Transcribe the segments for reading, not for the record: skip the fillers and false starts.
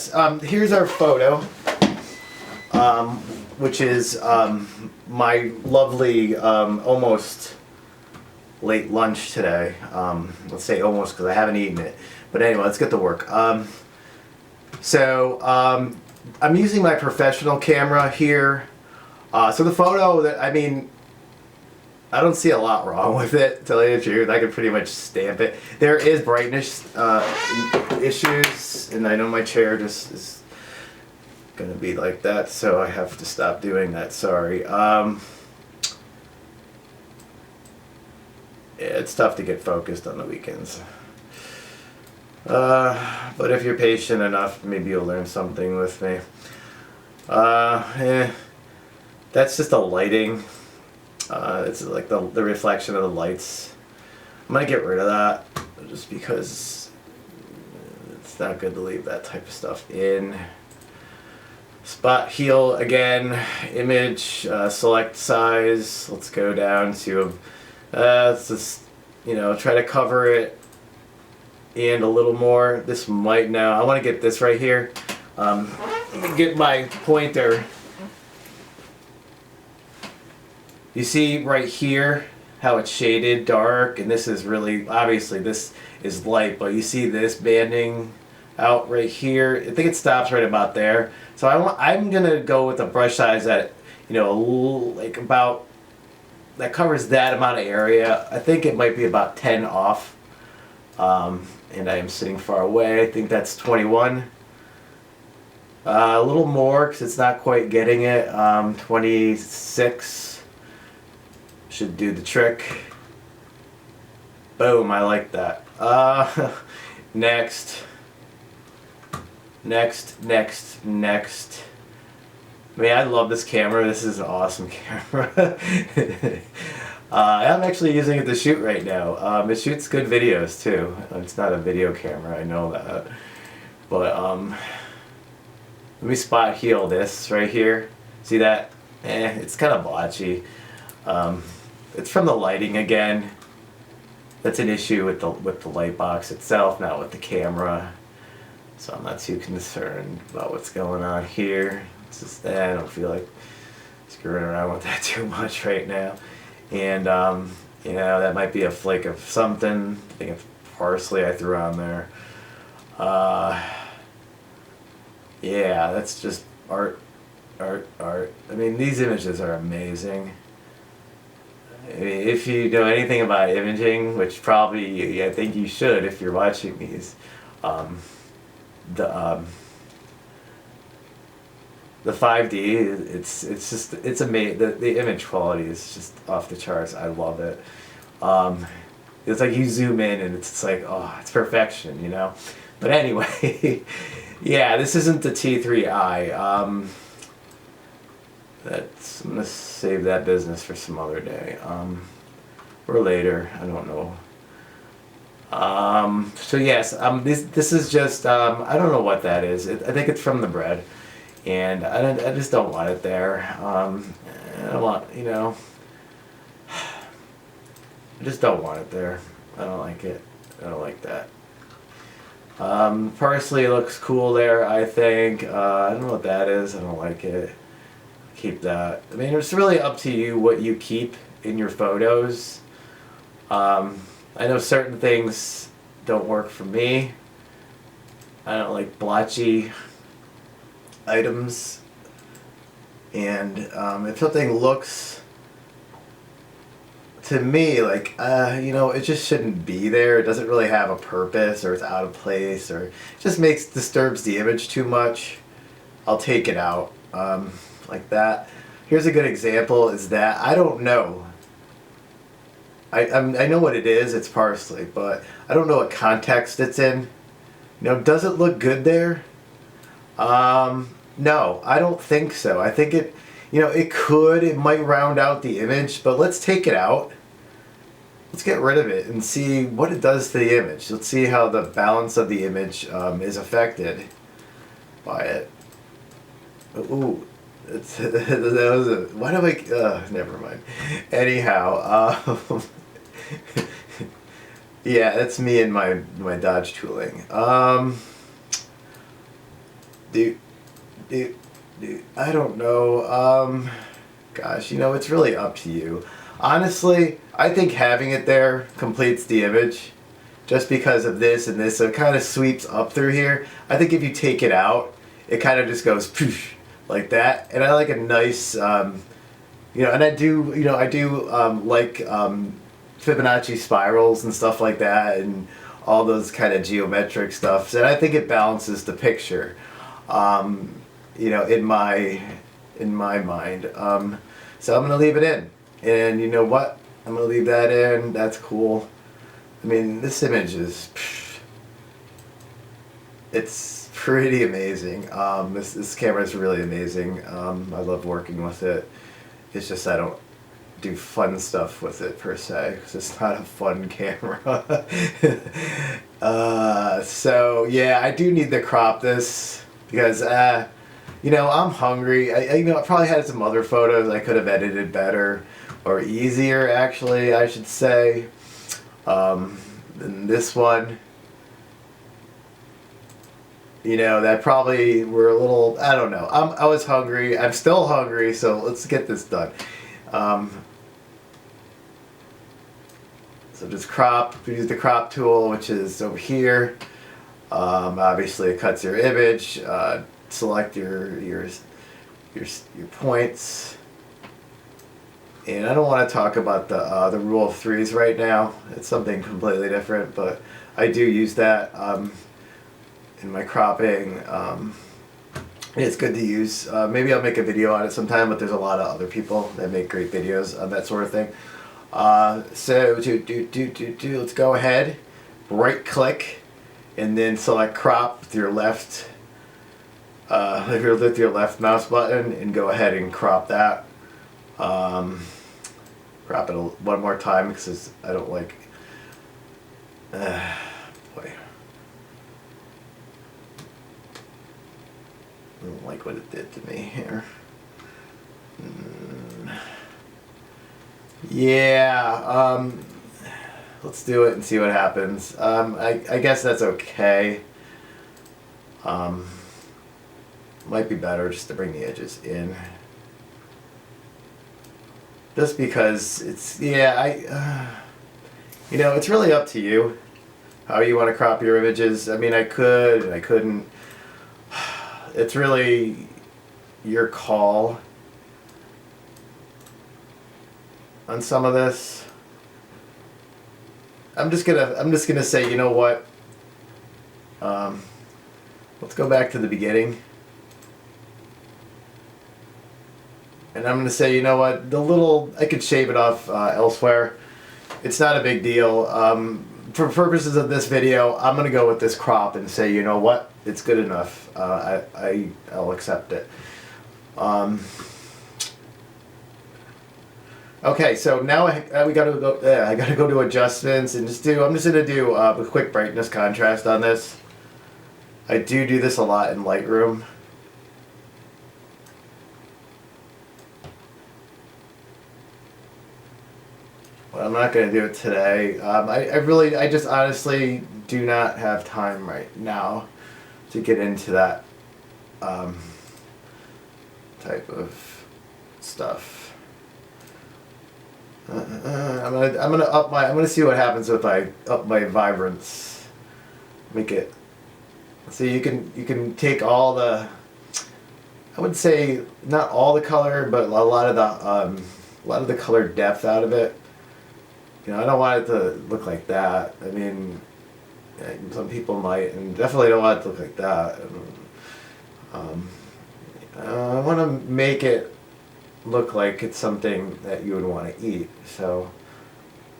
yes, here's our photo, which is my lovely almost late lunch today. Let's say almost because I haven't eaten it. But anyway, let's get to work. I'm using my professional camera here. So the photo, I don't see a lot wrong with it, to tell you the truth. I can pretty much stamp it. There is brightness issues, and I know my chair just is gonna be like that, so I have to stop doing that, sorry. Yeah, it's tough to get focused on the weekends. But if you're patient enough, maybe you'll learn something with me. That's just the lighting. It's like the reflection of the lights. I'm gonna get rid of that just because it's not good to leave that type of stuff in. Spot heal again, image, select size. Let's go down to, let's just, try to cover it and a little more. This might now, I want to get this right here. Let me get my pointer. You see right here how it's shaded dark, and this is really, obviously this is light, but you see this banding out right here. I think it stops right about there. So I'm gonna go with a brush size that, like about, that covers that amount of area. I think it might be about 10 off. And I am sitting far away. I think that's 21. A little more because it's not quite getting it. 26 should do the trick. Boom, I like that. Next. Man, I love this camera. This is an awesome camera. I'm actually using it to shoot right now. It shoots good videos too. It's not a video camera, I know that. But let me spot heal this right here. See that? It's kind of blotchy. It's from the lighting again. That's an issue with the light box itself, not with the camera. So I'm not too concerned about what's going on here. It's just that I don't feel like screwing around with that too much right now. And that might be a flake of something. I think it's parsley I threw on there. Yeah, that's just art. I mean, these images are amazing. I mean, if you know anything about imaging, which probably I think you should if you're watching these, the 5D, it's amazing. The image quality is just off the charts. I love it. It's like you zoom in and it's like, oh, it's perfection, But anyway, yeah, this isn't the T3i. I'm gonna save that business for some other day, or later. I don't know. So yes, this is just I don't know what that is. I think it's from the bread. And I just don't want it there. I don't want, I just don't want it there. I don't like it. I don't like that. Parsley looks cool there, I think. I don't know what that is. I don't like it. Keep that. I mean, it's really up to you what you keep in your photos. I know certain things don't work for me. I don't like blotchy items, and if something looks to me like it just shouldn't be there, it doesn't really have a purpose, or it's out of place, or it just disturbs the image too much, I'll take it out. Like that. Here's a good example, is that I don't know, I know what it is, it's parsley, but I don't know what context it's in. Does it look good there? No, I don't think so. I think it might round out the image, but let's take it out. Let's get rid of it and see what it does to the image. Let's see how the balance of the image is affected by it. Ooh, why do I, never mind. Anyhow, yeah, that's me and my Dodge tooling. Dude, dude, dude, I don't know. Gosh, you know, it's really up to you. Honestly, I think having it there completes the image. Just because of this and this, so it kind of sweeps up through here. I think if you take it out, it kind of just goes poosh, like that. And I like a nice, you know, and I do, you know, I do like Fibonacci spirals and stuff like that, and all those kind of geometric stuff. And I think it balances the picture, you know, in my mind. So I'm gonna leave it in, and you know what? I'm gonna leave that in. That's cool. I mean, this image is, it's pretty amazing. This camera is really amazing. I love working with it. It's just I don't do fun stuff with it per se, because it's not a fun camera. So yeah, I do need to crop this because, you know, I'm hungry. You know, I probably had some other photos I could have edited better or easier, actually, I should say. Than this one, you know, that probably were a little, I don't know. I was hungry. I'm still hungry, so let's get this done. So just crop, use the crop tool, which is over here. Obviously it cuts your image. Select your points. And I don't want to talk about the rule of threes right now. It's something completely different, but I do use that in my cropping. It's good to use. Maybe I'll make a video on it sometime, but there's a lot of other people that make great videos on that sort of thing. So let's go ahead, right click, and then select crop with your left. If you're with your left mouse button, and go ahead and crop that. Crop it one more time because I don't like. Boy. I don't like what it did to me here. Yeah, let's do it and see what happens. I guess that's okay. Might be better just to bring the edges in. Just because it's, yeah, you know, it's really up to you how you want to crop your images. I mean, I could and I couldn't. It's really your call on some of this. I'm just gonna say, you know what? Let's go back to the beginning. And I'm going to say, you know what, I could shave it off elsewhere. It's not a big deal. For purposes of this video, I'm going to go with this crop and say, you know what, it's good enough. I'll accept it. Okay, so now we got to go. I got to go to adjustments and just do. I'm just going to do a quick brightness contrast on this. I do this a lot in Lightroom. But I'm not going to do it today. I just honestly do not have time right now to get into that type of stuff. I'm gonna see what happens if I up my vibrance. Make it. So you can take all the. I would say not all the color, but a lot of the color depth out of it. You know, I don't want it to look like that. I mean, some people might, and definitely don't want it to look like that. I want to make it look like it's something that you would want to eat. So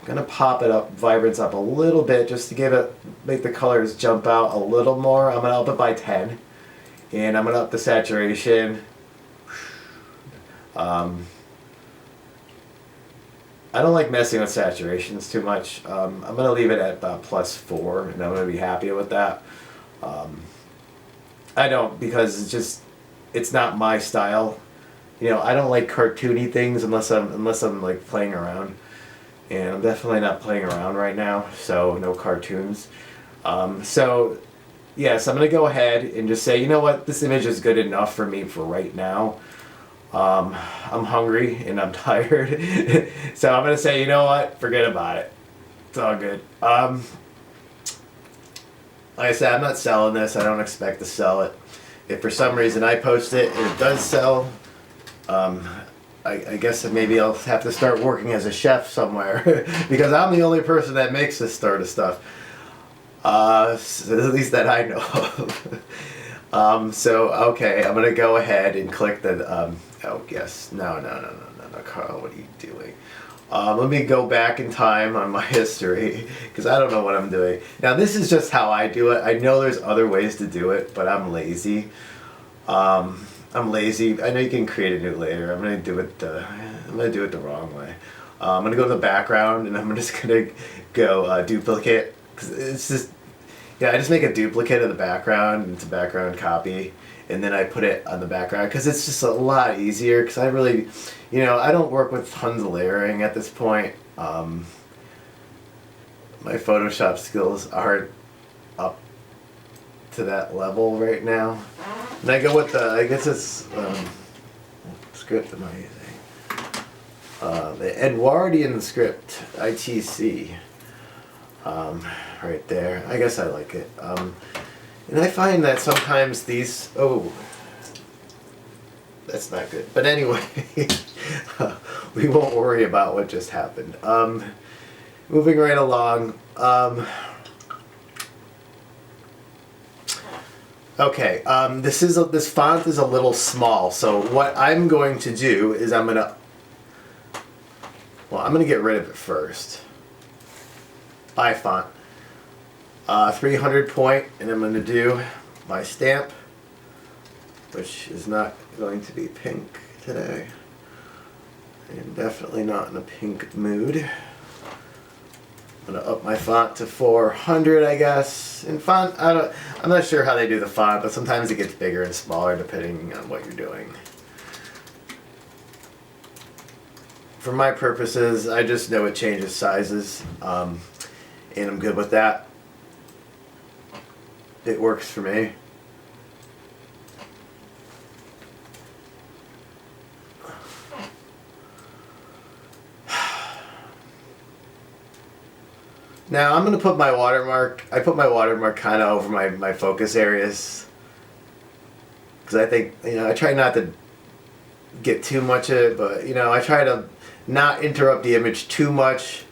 I'm gonna pop it up, vibrance up a little bit, just to make the colors jump out a little more. I'm gonna up it by 10, and I'm gonna up the saturation. I don't like messing with saturations too much. I'm going to leave it at about +4, and I'm going to be happy with that. I don't, because it's not my style. You know, I don't like cartoony things unless I'm like playing around. And I'm definitely not playing around right now, so no cartoons. So yes, I'm going to go ahead and just say, you know what, this image is good enough for me for right now. I'm hungry and I'm tired. So I'm going to say, you know what, forget about it. It's all good. Like I said, I'm not selling this. I don't expect to sell it. If for some reason I post it and it does sell, I guess that maybe I'll have to start working as a chef somewhere because I'm the only person that makes this sort of stuff. So at least that I know of. So, okay, I'm going to go ahead and click the, oh, yes, no, Carl, what are you doing? Let me go back in time on my history, because I don't know what I'm doing. Now, this is just how I do it. I know there's other ways to do it, but I'm lazy. I'm lazy. I know you can create a new layer. I'm gonna do it the wrong way. I'm gonna go to the background, and I'm just gonna go duplicate. 'Cause it's just, yeah, I just make a duplicate of the background. It's a background copy, and then I put it on the background because it's just a lot easier. Because I really, I don't work with tons of layering at this point. My Photoshop skills aren't up to that level right now. And I go with the, I guess it's, script am I using? The Edwardian script, ITC. Right there. I guess I like it. And I find that sometimes these, oh, that's not good. But anyway, we won't worry about what just happened. Moving right along. Okay, this font is a little small, so what I'm going to do is I'm gonna get rid of it first. By font. 300 point, and I'm gonna do my stamp, which is not going to be pink today. I am definitely not in a pink mood. I'm gonna up my font to 400, I guess. In font, I'm not sure how they do the font, but sometimes it gets bigger and smaller depending on what you're doing. For my purposes, I just know it changes sizes, and I'm good with that. It works for me. Now I'm going to put my watermark, I put my watermark kind of over my focus areas. Because I think, I try not to get too much of it, but, I try to not interrupt the image too much.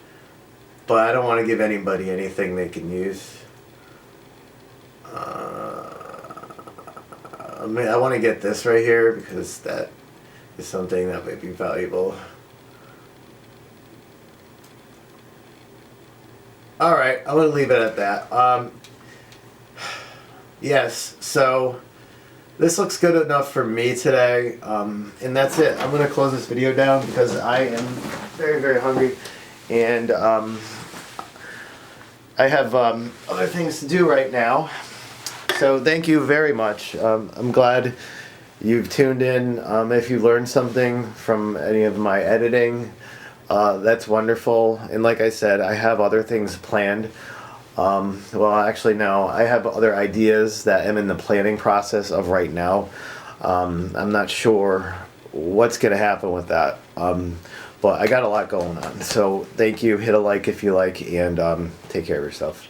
But I don't want to give anybody anything they can use. I want to get this right here because that is something that might be valuable. Alright, I'm going to leave it at that. Yes, so this looks good enough for me today. And that's it. I'm going to close this video down because I am very, very hungry. And I have other things to do right now. So thank you very much. I'm glad you've tuned in. If you learned something from any of my editing, that's wonderful. And like I said, I have other things planned. Well, actually, no. I have other ideas that I'm in the planning process of right now. I'm not sure what's going to happen with that. But I got a lot going on. So thank you. Hit a like if you like, and take care of yourself.